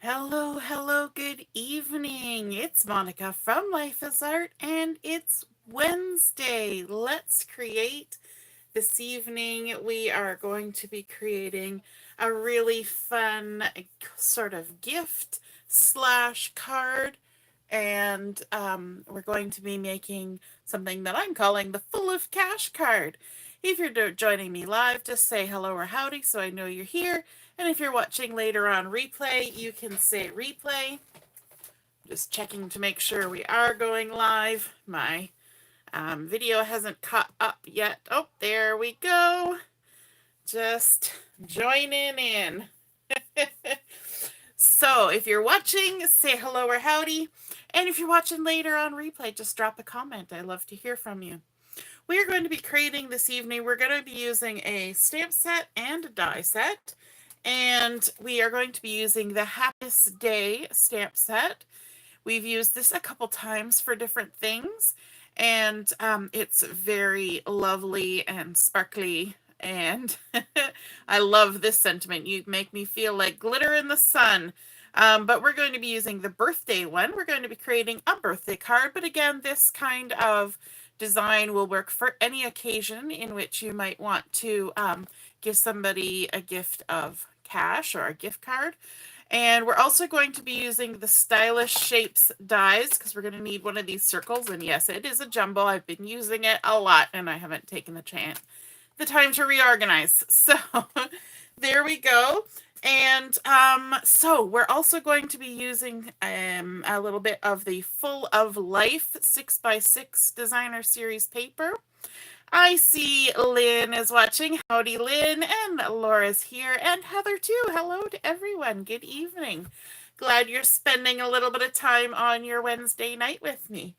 Hello, hello, good evening. It's Monica from Life is Art, and it's Wednesday. Let's create. This evening, we are going to be creating a really fun sort of gift slash card, and we're going to be making something that I'm calling the Full of Cash card. If you're joining me live, just say hello or howdy so I know you're here. And if you're watching later on replay, you can say replay. Just checking to make sure we are going live. My video hasn't caught up yet. Oh, there we go. Just joining in. So if you're watching, say hello or howdy. And if you're watching later on replay, just drop a comment. I love to hear from you. We are going to be creating this evening, we're going to be using a stamp set and a die set. And we are going to be using the Happiest Day stamp set. We've used this a couple times for different things. And it's very lovely and sparkly. And I love this sentiment. You make me feel like glitter in the sun. But we're going to be using the birthday one. We're going to be creating a birthday card. But again, this kind of design will work for any occasion in which you might want to give somebody a gift of cash or a gift card. And we're also going to be using the Stylist Shapes dies because we're going to need one of these circles. And yes, it is a jumbo. I've been using it a lot and I haven't taken the time to reorganize. So there we go. And so we're also going to be using a little bit of the Full of Life 6x6 designer series paper. I see Lynn is watching. Howdy, Lynn. And Laura's here. And Heather, too. Hello to everyone. Good evening. Glad you're spending a little bit of time on your Wednesday night with me.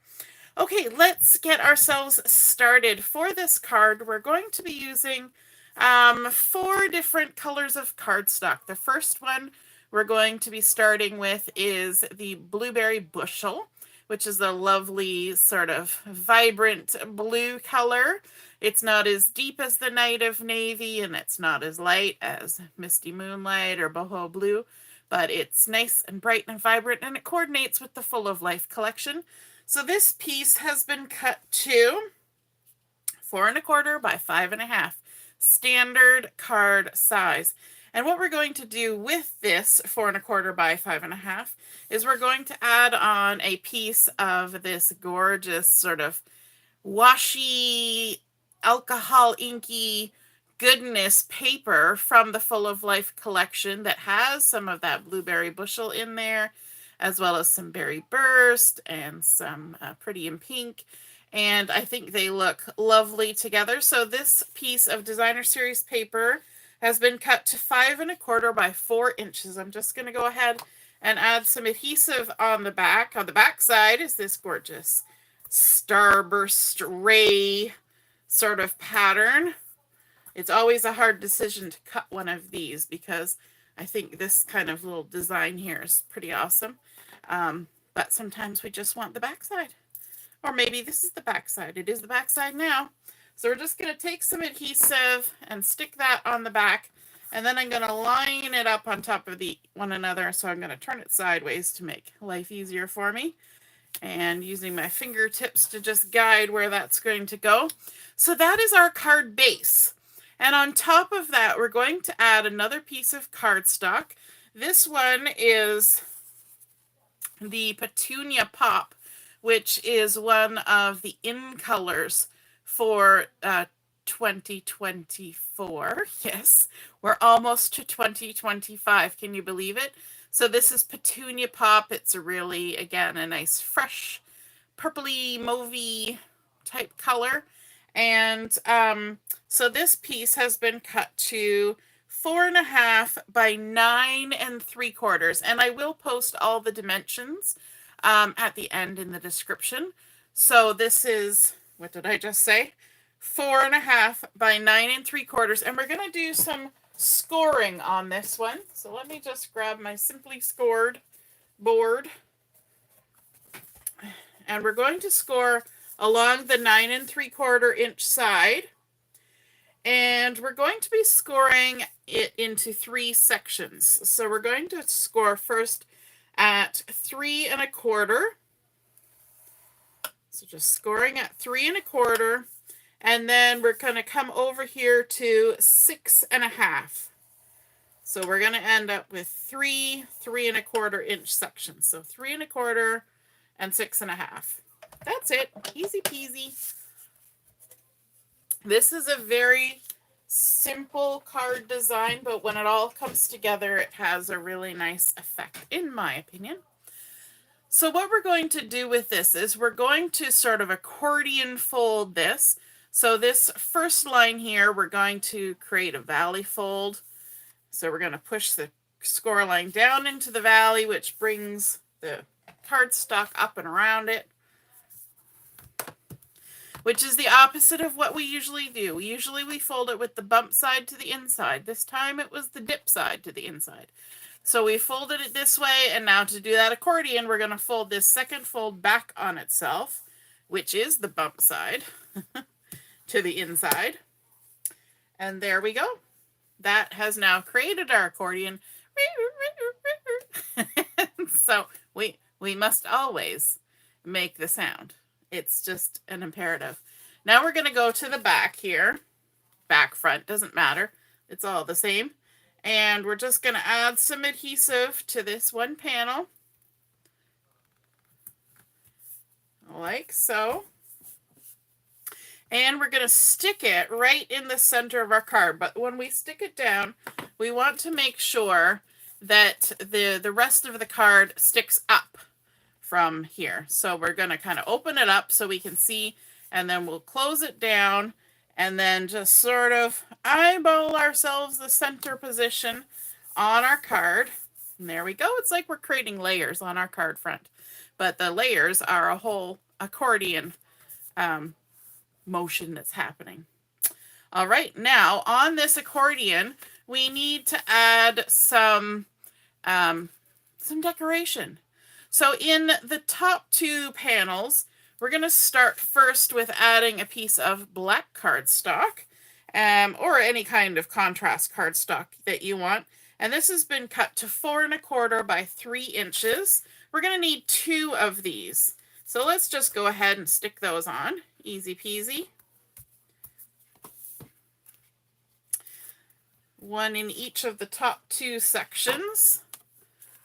Okay, let's get ourselves started. For this card, we're going to be using 4 different colors of cardstock. The first one we're going to be starting with is the Blueberry Bushel, which is a lovely sort of vibrant blue color. It's not as deep as the Night of Navy, and it's not as light as Misty Moonlight or Boho Blue, but it's nice and bright and vibrant, and it coordinates with the Full of Life collection. So this piece has been cut to 4 1/4 by 5 1/2, standard card size. And what we're going to do with this 4 1/4 by 5 1/2 is we're going to add on a piece of this gorgeous sort of washy, alcohol inky goodness paper from the Full of Life collection that has some of that Blueberry Bushel in there, as well as some Berry Burst and some Pretty in Pink. And I think they look lovely together. So this piece of designer series paper has been cut to 5 1/4 by 4 inches. I'm just going to go ahead and add some adhesive on the back. On the back side is this gorgeous starburst ray sort of pattern. It's always a hard decision to cut one of these because I think this kind of little design here is pretty awesome. But sometimes we just want the back side. Or maybe this is the back side. It is the back side now. So we're just going to take some adhesive and stick that on the back. And then I'm going to line it up on top of one another. So I'm going to turn it sideways to make life easier for me. And using my fingertips to just guide where that's going to go. So that is our card base. And on top of that, we're going to add another piece of cardstock. This one is the Petunia Pop, which is one of the in colors for 2024. Yes, we're almost to 2025. Can you believe it? So this is Petunia Pop. It's a really, again, a nice fresh purpley mauvey type color. And so this piece has been cut to 4 1/2 by 9 3/4. And I will post all the dimensions at the end in the description. So this is, what did I just say? 4 1/2 by 9 3/4. And we're going to do some scoring on this one. So let me just grab my Simply Scored board. And we're going to score along the 9 3/4 inch side. And we're going to be scoring it into 3 sections. So we're going to score first at 3 1/4. So just scoring at 3 1/4. And then we're going to come over here to 6 1/2. So we're going to end up with 3 3 1/4 inch sections. So 3 1/4 and 6 1/2. That's it. Easy peasy. This is a very simple card design, but when it all comes together, it has a really nice effect, in my opinion. So what we're going to do with this is we're going to sort of accordion fold this. So this first line here, we're going to create a valley fold. So we're going to push the score line down into the valley, which brings the cardstock up and around it, which is the opposite of what we usually do. Usually we fold it with the bump side to the inside. This time it was the dip side to the inside. So we folded it this way, and now to do that accordion, we're going to fold this second fold back on itself, which is the bump side, to the inside. And there we go. That has now created our accordion. So we must always make the sound. It's just an imperative. Now we're going to go to the back here. Back, front, doesn't matter. It's all the same. And we're just going to add some adhesive to this one panel. Like so. And we're going to stick it right in the center of our card. But when we stick it down, we want to make sure that the rest of the card sticks up from here. So we're going to kind of open it up so we can see, and then we'll close it down and then just sort of eyeball ourselves the center position on our card. And there we go. It's like we're creating layers on our card front, but the layers are a whole accordion motion that's happening. All right, now on this accordion, we need to add some decoration. So in the top two panels, we're going to start first with adding a piece of black cardstock, or any kind of contrast cardstock that you want. And this has been cut to 4 1/4 by 3 inches. We're going to need 2 of these. So let's just go ahead and stick those on. Easy peasy. 1 in each of the top 2 sections.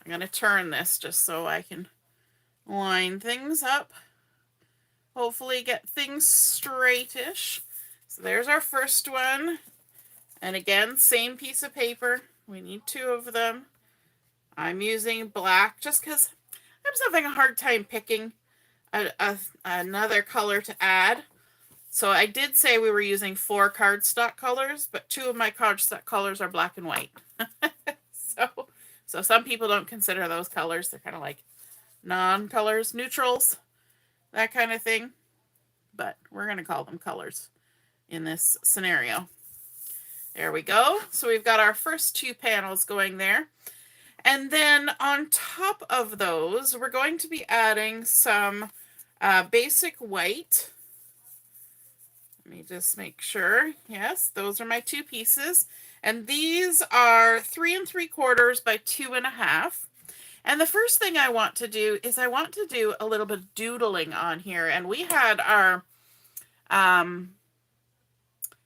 I'm going to turn this just so I can line things up. Hopefully get things straightish. So there's our first one. And again, same piece of paper. We need 2 of them. I'm using black just because I'm just having a hard time picking another color to add. So I did say we were using 4 cardstock colors, but 2 of my cardstock colors are black and white. So some people don't consider those colors. They're kind of like non-colors, neutrals, that kind of thing. But we're going to call them colors in this scenario. There we go. So we've got our first 2 panels going there. And then on top of those, we're going to be adding some basic white. Let me just make sure. Yes, those are my 2 pieces. And these are 3 3/4 by 2 1/2. And the first thing I want to do is I want to do a little bit of doodling on here. And we had our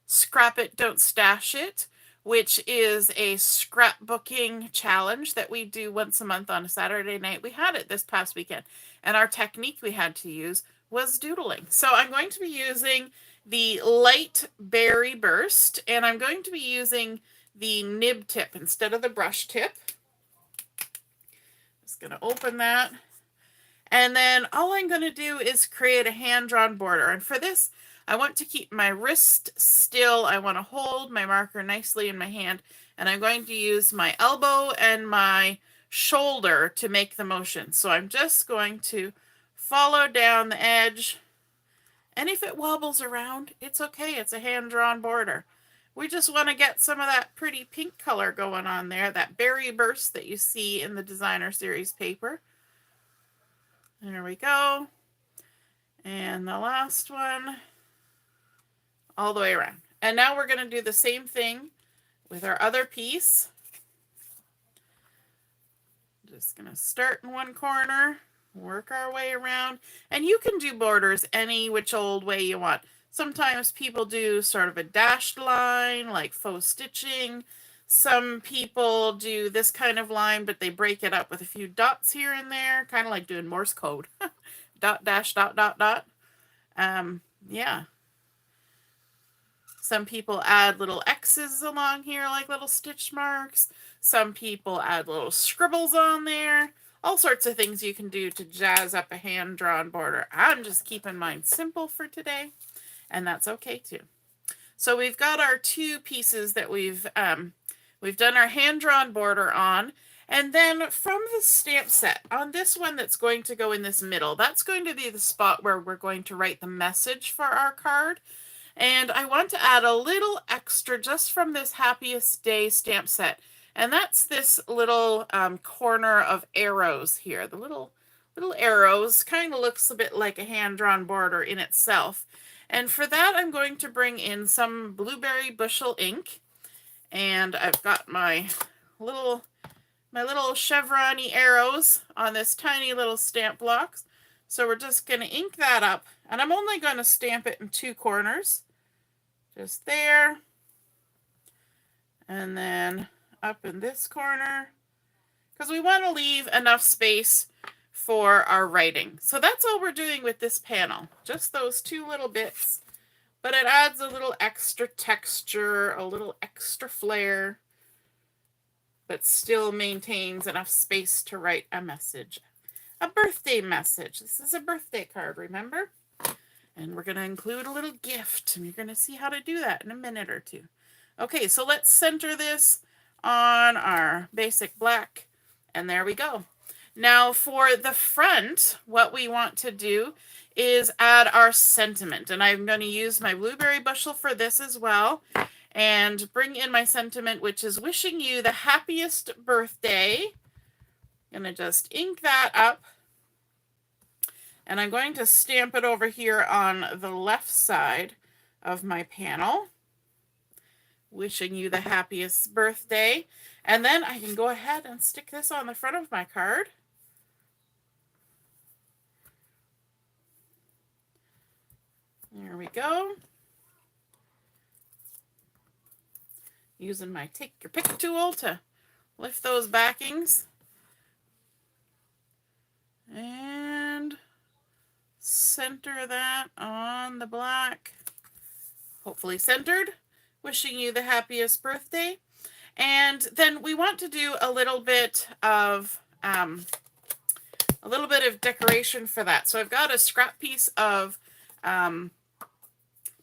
Scrap It, Don't Stash It, which is a scrapbooking challenge that we do once a month on a Saturday night. We had it this past weekend. And our technique we had to use was doodling. So I'm going to be using the light berry burst, and I'm going to be using the nib tip instead of the brush tip. Just going to open that. And then all I'm going to do is create a hand-drawn border. And for this, I want to keep my wrist still. I want to hold my marker nicely in my hand. And I'm going to use my elbow and my shoulder to make the motion. So I'm just going to follow down the edge. And if it wobbles around, it's okay. It's a hand-drawn border. We just want to get some of that pretty pink color going on there, that berry burst that you see in the Designer Series paper. There we go. And the last one, all the way around. And now we're going to do the same thing with our other piece. Just going to start in one corner, work our way around, and you can do borders any which old way you want. Sometimes people do sort of a dashed line, like faux stitching. Some people do this kind of line, but they break it up with a few dots here and there, kind of like doing Morse code. Dot, dash, dot, dot, dot. Yeah. Some people add little X's along here, like little stitch marks. Some people add little scribbles on there. All sorts of things you can do to jazz up a hand-drawn border. I'm just keeping mine simple for today, and that's okay too. So we've got our two pieces that we've done our hand-drawn border on, and then from the stamp set, on this one that's going to go in this middle, that's going to be the spot where we're going to write the message for our card. And I want to add a little extra just from this Happiest Day stamp set. And that's this little corner of arrows here. The little arrows kind of looks a bit like a hand-drawn border in itself. And for that, I'm going to bring in some Blueberry Bushel ink. And I've got my little chevron-y arrows on this tiny little stamp blocks. So we're just going to ink that up. And I'm only going to stamp it in two corners. Just there. And then up in this corner. Because we want to leave enough space for our writing. So that's all we're doing with this panel. Just those two little bits. But it adds a little extra texture, a little extra flair. But still maintains enough space to write a message. A birthday message. This is a birthday card, remember? And we're going to include a little gift, and you're going to see how to do that in a minute or two. Okay, so let's center this on our basic black, and there we go. Now for the front, what we want to do is add our sentiment, and I'm going to use my Blueberry Bushel for this as well, and bring in my sentiment, which is wishing you the happiest birthday. I'm going to just ink that up. And I'm going to stamp it over here on the left side of my panel. Wishing you the happiest birthday. And then I can go ahead and stick this on the front of my card. There we go. Using my take your pick tool to lift those backings. And center that on the black. Hopefully centered. Wishing you the happiest birthday. And then we want to do a little bit of decoration for that. So I've got a scrap piece of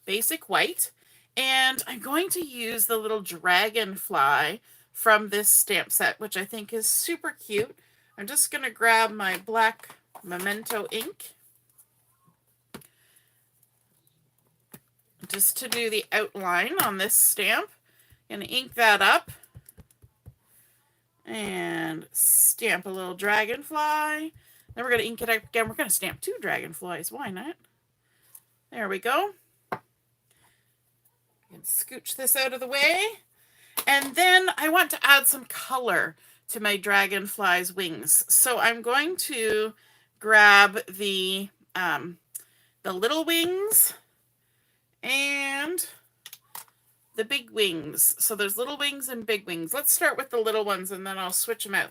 basic white, and I'm going to use the little dragonfly from this stamp set, which I think is super cute. I'm just going to grab my black Memento ink just to do the outline on this stamp. I'm going to ink that up and stamp a little dragonfly. Then we're going to ink it up again. We're going to stamp two dragonflies. Why not? There we go. And scooch this out of the way. And then I want to add some color to my dragonfly's wings. So I'm going to grab the little wings and the big wings. So there's little wings and big wings. Let's start with the little ones and then I'll switch them out.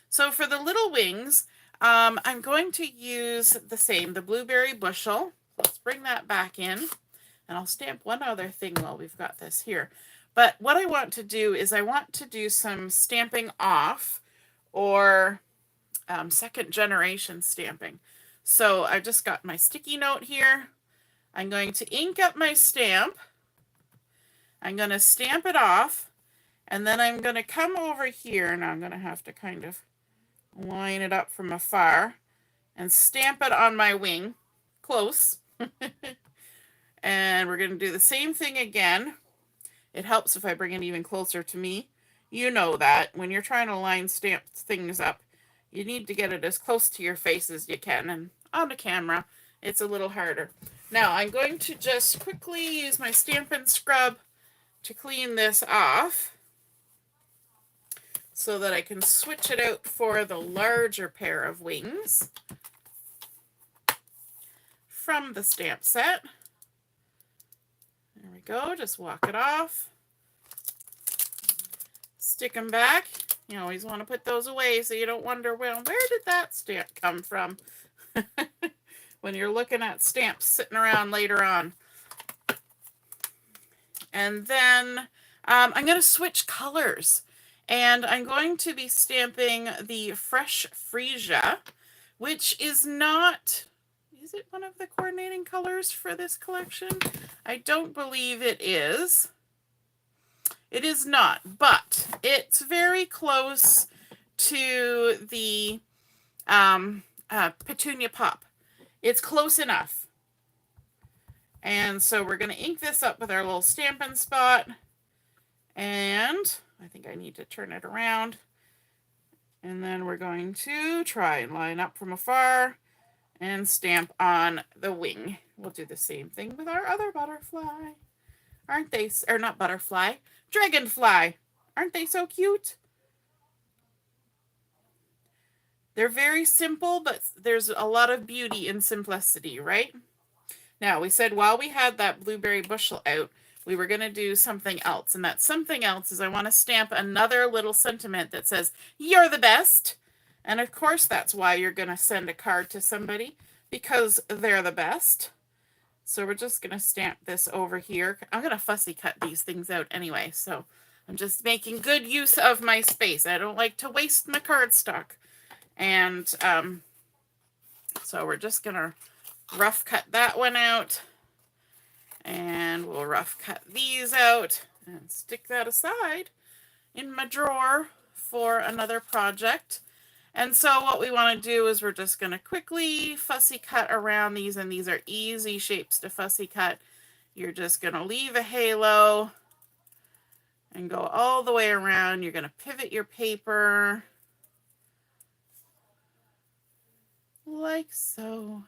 So for the little wings, I'm going to use the Blueberry Bushel. Let's bring that back in. And I'll stamp one other thing while we've got this here. But what I want to do is I want to do some stamping off or second generation stamping. So I've just got my sticky note here. I'm going to ink up my stamp. I'm going to stamp it off. And then I'm going to come over here. Now I'm going to have to kind of line it up from afar and stamp it on my wing. Close. And we're going to do the same thing again. It helps if I bring it even closer to me. You know that when you're trying to line stamp things up, you need to get it as close to your face as you can. And on the camera, it's a little harder. Now I'm going to just quickly use my Stampin' Scrub to clean this off. so that I can switch it out for the larger pair of wings from the stamp set. There we go, just walk it off. Stick them back. You always want to put those away so you don't wonder, well, where did that stamp come from? When you're looking at stamps sitting around later on. And then I'm going to switch colors. And I'm going to be stamping the Fresh Fresia, which is not... Is it one of the coordinating colors for this collection? I don't believe it is. It is not, but it's very close to the Petunia Pop. It's close enough. And so we're going to ink this up with our little Stampin' Spot. And I think I need to turn it around. And then we're going to try and line up from afar and stamp on the wing. We'll do the same thing with our other butterfly. Aren't they, or not butterfly, dragonfly. Aren't they so cute? They're very simple, but there's a lot of beauty in simplicity, right? Now, we said while we had that blueberry bushel out, we were going to do something else. And that something else is I want to stamp another little sentiment that says, "You're the best." And of course, that's why you're going to send a card to somebody, because they're the best. So we're just going to stamp this over here. I'm going to fussy cut these things out anyway. So I'm just making good use of my space. I don't like to waste my cardstock. And so we're just going to rough cut that one out. And we'll rough cut these out and stick that aside in my drawer for another project. And so what we want to do is we're just going to quickly fussy cut around these, and these are easy shapes to fussy cut. You're just going to leave a halo and go all the way around. You're going to pivot your paper like so.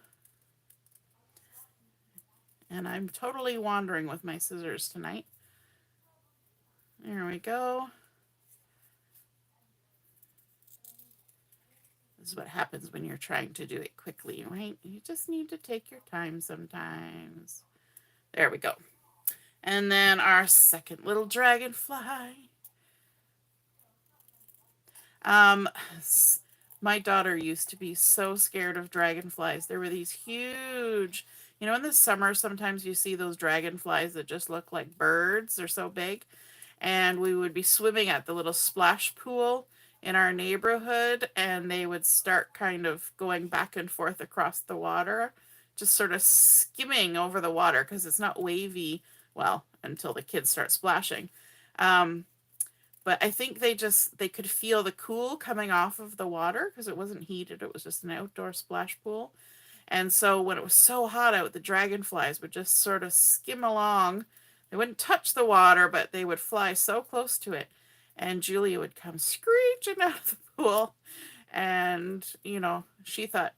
And I'm totally wandering with my scissors tonight. There we go. This is what happens when you're trying to do it quickly, right? You just need to take your time sometimes. There we go. And then our second little dragonfly. My daughter used to be so scared of dragonflies. There were these huge, you know, in the summer, sometimes you see those dragonflies that just look like birds. They're so big. And we would be swimming at the little splash pool in our neighborhood, and they would start kind of going back and forth across the water, just sort of skimming over the water because it's not wavy, well, until the kids start splashing. But I think they could feel the cool coming off of the water because it wasn't heated. It was just an outdoor splash pool. And so when it was so hot out, the dragonflies would just sort of skim along. They wouldn't touch the water, but they would fly so close to it. And Julia would come screeching out of the pool. And, you know, she thought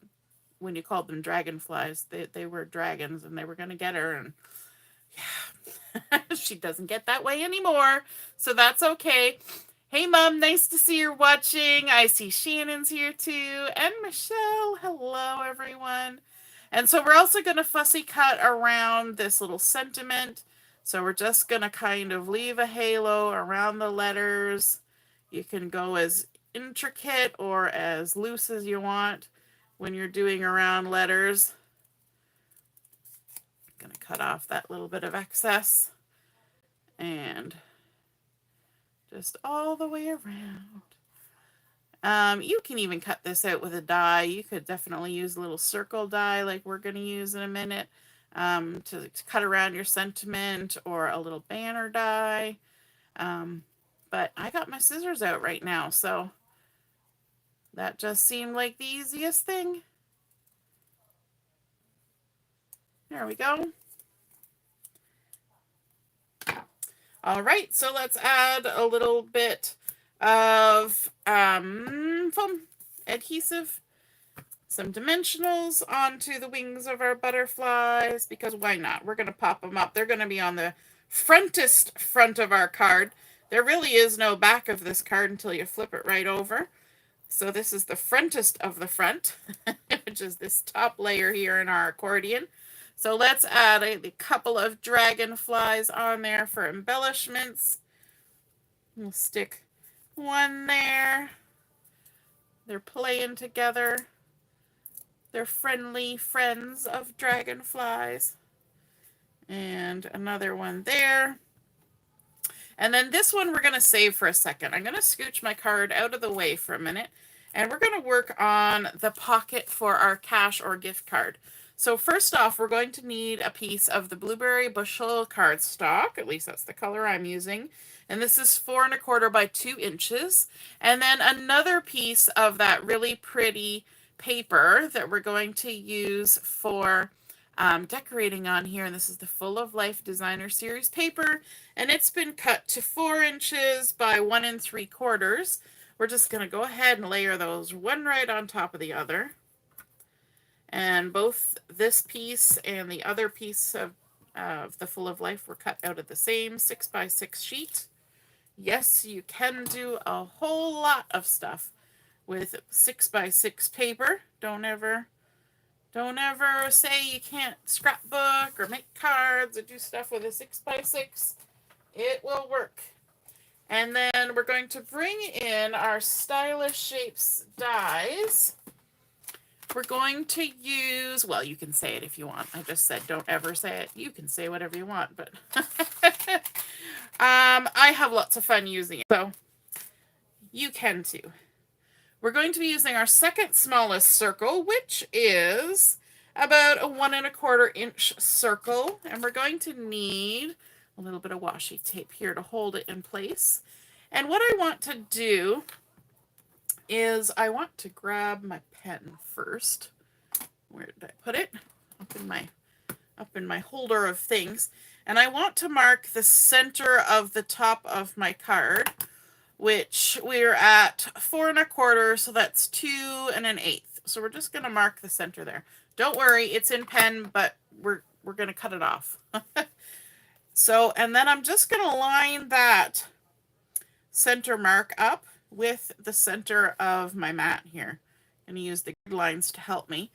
when you called them dragonflies, they were dragons and they were going to get her. And yeah, she doesn't get that way anymore. So that's okay. Hey, Mom, nice to see you're watching. I see Shannon's here too. And Michelle. Hello, everyone. And so we're also going to fussy cut around this little sentiment. So we're just going to kind of leave a halo around the letters. You can go as intricate or as loose as you want when you're doing around letters. I'm going to cut off that little bit of excess. And just all the way around. You can even cut this out with a die. You could definitely use a little circle die like we're going to use in a minute. To cut around your sentiment, or a little banner die. But I got my scissors out right now, so that just seemed like the easiest thing. There we go. All right, so let's add a little bit of foam adhesive, some dimensionals onto the wings of our butterflies, because why not? We're going to pop them up. They're going to be on the front of our card. There really is no back of this card until you flip it right over. So this is the frontest of the front, which is this top layer here in our accordion. So let's add a couple of dragonflies on there for embellishments. We'll stick one there. They're playing together. They're friendly friends of dragonflies. And another one there. And then this one we're going to save for a second. I'm going to scooch my card out of the way for a minute. And we're going to work on the pocket for our cash or gift card. So first off, we're going to need a piece of the Blueberry Bushel cardstock. At least that's the color I'm using. And this is 4 1/4 by 2 inches. And then another piece of that really pretty paper that we're going to use for decorating on here. And this is the Full of Life Designer Series paper. And it's been cut to 4 inches by 1 3/4. We're just going to go ahead and layer those one right on top of the other. And both this piece and the other piece of the Full of Life were cut out of the same 6 by 6 sheet. Yes, you can do a whole lot of stuff with 6 by 6 paper. Don't ever say you can't scrapbook or make cards or do stuff with a 6 by 6. It will work. And then we're going to bring in our Stylist Shapes dies. We're going to use, well, you can say it if you want. I just said don't ever say it. You can say whatever you want, but I have lots of fun using it, so you can too. We're going to be using our second smallest circle, which is about a 1 1/4 inch circle, and we're going to need a little bit of washi tape here to hold it in place. And what I want to do is I want to grab my pen first. Where did I put it? Up in my holder of things. And I want to mark the center of the top of my card, which we're at 4 1/4, so that's 2 1/8. So we're just going to mark the center there. Don't worry, it's in pen, but we're going to cut it off. So, and then I'm just going to line that center mark up with the center of my mat here. I'm going to use the grid lines to help me.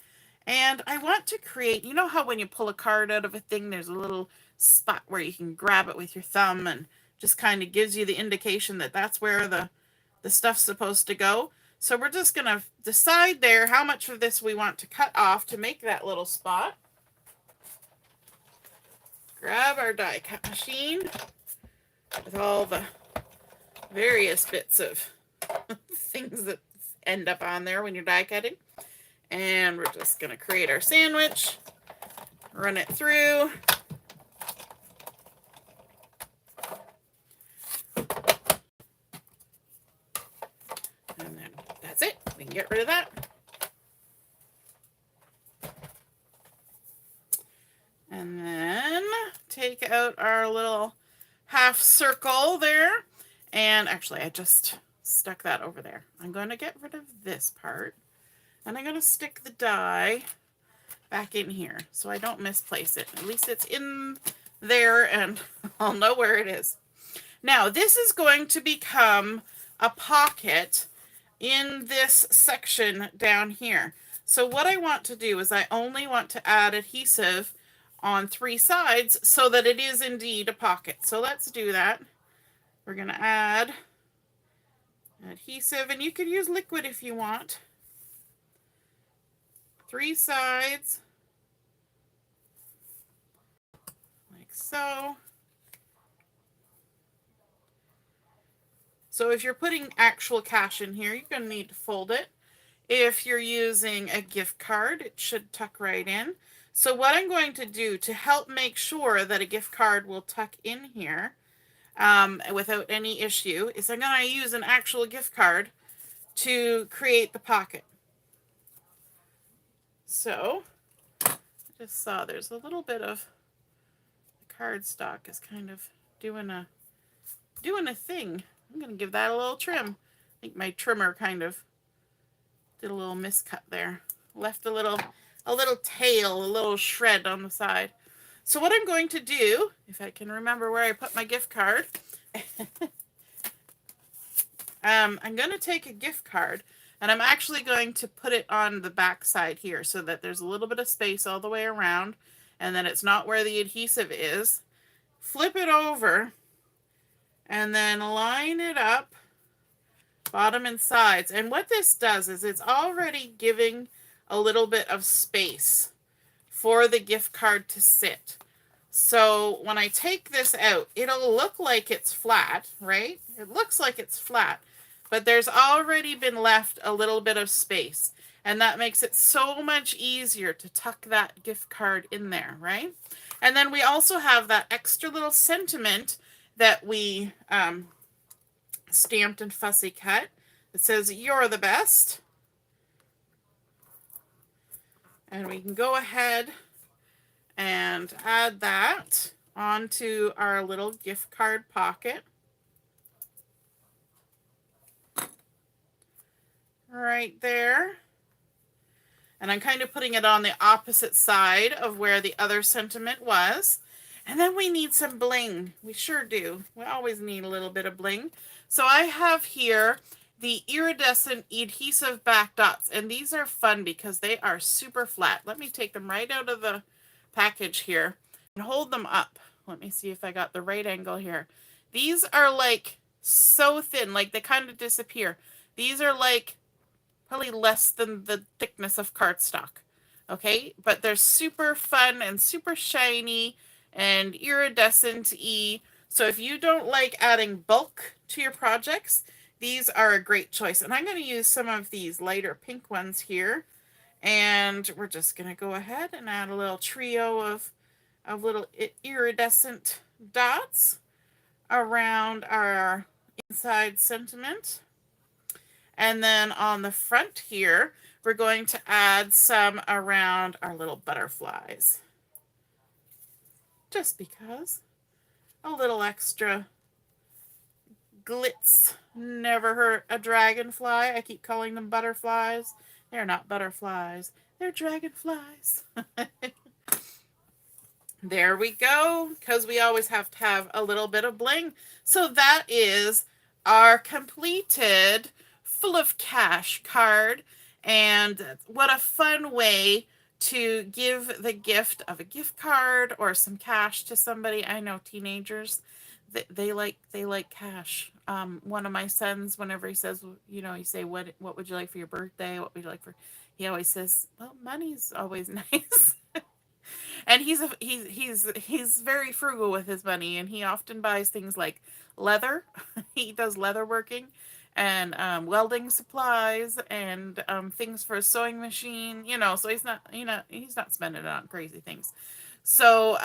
And I want to create, you know how when you pull a card out of a thing, there's a little spot where you can grab it with your thumb and just kind of gives you the indication that that's where the stuff's supposed to go. So we're just going to decide there how much of this we want to cut off to make that little spot. Grab our die cut machine with all the various bits of things that end up on there when you're die cutting. And we're just going to create our sandwich, run it through. And then that's it. We can get rid of that. And then take out our little half circle there. And actually, I just stuck that over there. I'm going to get rid of this part. And I'm going to stick the die back in here so I don't misplace it. At least it's in there and I'll know where it is. Now, this is going to become a pocket in this section down here. So what I want to do is I only want to add adhesive on 3 sides so that it is indeed a pocket. So let's do that. We're going to add adhesive, and you could use liquid if you want. 3 sides, like so. So if you're putting actual cash in here, you're going to need to fold it. If you're using a gift card, it should tuck right in. So what I'm going to do to help make sure that a gift card will tuck in here without any issue is I'm going to use an actual gift card to create the pocket. So I just saw there's a little bit of the cardstock is kind of doing a thing. I'm going to give that a little trim. I think my trimmer kind of did a little miscut there. Left a little tail, a little shred on the side. So what I'm going to do, if I can remember where I put my gift card, I'm going to take a gift card, and I'm actually going to put it on the back side here so that there's a little bit of space all the way around, and then it's not where the adhesive is. Flip it over, and then line it up, bottom and sides. And what this does is it's already giving a little bit of space for the gift card to sit. So when I take this out, it'll look like it's flat, right? It looks like it's flat, but there's already been left a little bit of space. And that makes it so much easier to tuck that gift card in there, right? And then we also have that extra little sentiment that we stamped and fussy cut. It says, "You're the best." And we can go ahead and add that onto our little gift card pocket. Right there. And I'm kind of putting it on the opposite side of where the other sentiment was. And then we need some bling. We sure do. We always need a little bit of bling. So I have here the Iridescent Adhesive-backed dots. And these are fun because they are super flat. Let me take them right out of the package here and hold them up. Let me see if I got the right angle here. These are like so thin, like they kind of disappear. These are like probably less than the thickness of cardstock. Okay, but they're super fun and super shiny and iridescent-y. So if you don't like adding bulk to your projects, these are a great choice. And I'm going to use some of these lighter pink ones here. And we're just going to go ahead and add a little trio of little iridescent dots around our inside sentiment. And then on the front here, we're going to add some around our little butterflies. Just because. A little extra glitz never hurt a dragonfly. I keep calling them butterflies. They're not butterflies. They're dragonflies. There we go, because we always have to have a little bit of bling. So that is our completed full of cash card. And what a fun way to give the gift of a gift card or some cash to somebody. I know teenagers, they like cash. One of my sons, whenever he says, you know, you say, what would you like for your birthday? What would you like for? He always says, well, money's always nice. And he's very frugal with his money, and he often buys things like leather. He does leather working and welding supplies and things for a sewing machine, you know, so he's not spending it on crazy things. So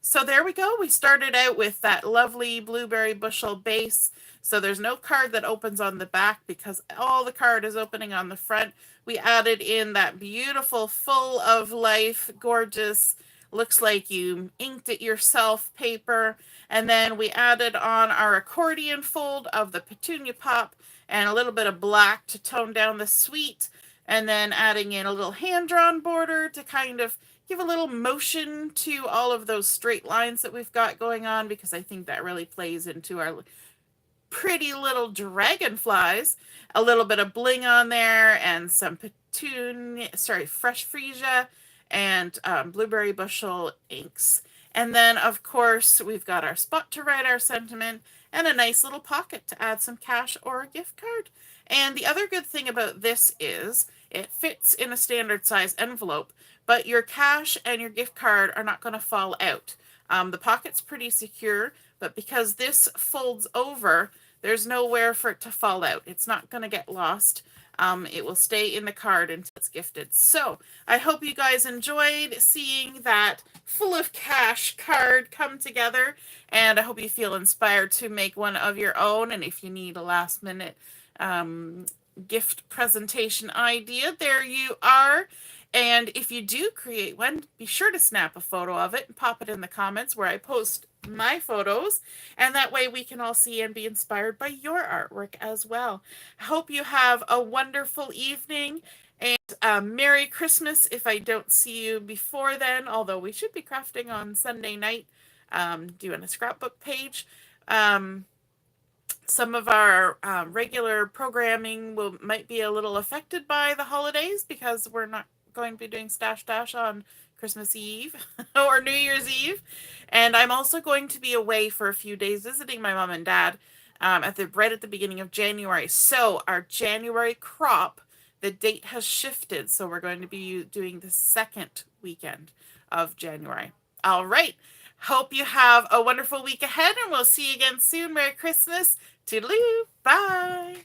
so there we go. We started out with that lovely blueberry bushel base. So there's no card that opens on the back because all the card is opening on the front. We added in that beautiful, full of life, gorgeous, looks like you inked it yourself paper. And then we added on our accordion fold of the Petunia Pop and a little bit of black to tone down the sweet. And then adding in a little hand-drawn border to kind of give a little motion to all of those straight lines that we've got going on, because I think that really plays into our pretty little dragonflies. A little bit of bling on there and some fresh Fresia and blueberry bushel inks. And then, of course, we've got our spot to write our sentiment and a nice little pocket to add some cash or a gift card. And the other good thing about this is it fits in a standard size envelope, but your cash and your gift card are not going to fall out. The pocket's pretty secure, but because this folds over, there's nowhere for it to fall out. It's not going to get lost. It will stay in the card until it's gifted. So I hope you guys enjoyed seeing that full of cash card come together, and I hope you feel inspired to make one of your own. And if you need a last minute gift presentation idea, there you are. And if you do create one, be sure to snap a photo of it and pop it in the comments where I post my photos, and that way we can all see and be inspired by your artwork as well. I hope you have a wonderful evening, and Merry Christmas if I don't see you before then, although we should be crafting on Sunday night, doing a scrapbook page. some of our regular programming might be a little affected by the holidays because we're not going to be doing Stash Dash on Christmas Eve or New Year's Eve. And I'm also going to be away for a few days visiting my mom and dad right at the beginning of January. So our January crop, the date has shifted. So we're going to be doing the second weekend of January. All right. Hope you have a wonderful week ahead, and we'll see you again soon. Merry Christmas. Toodaloo. Bye.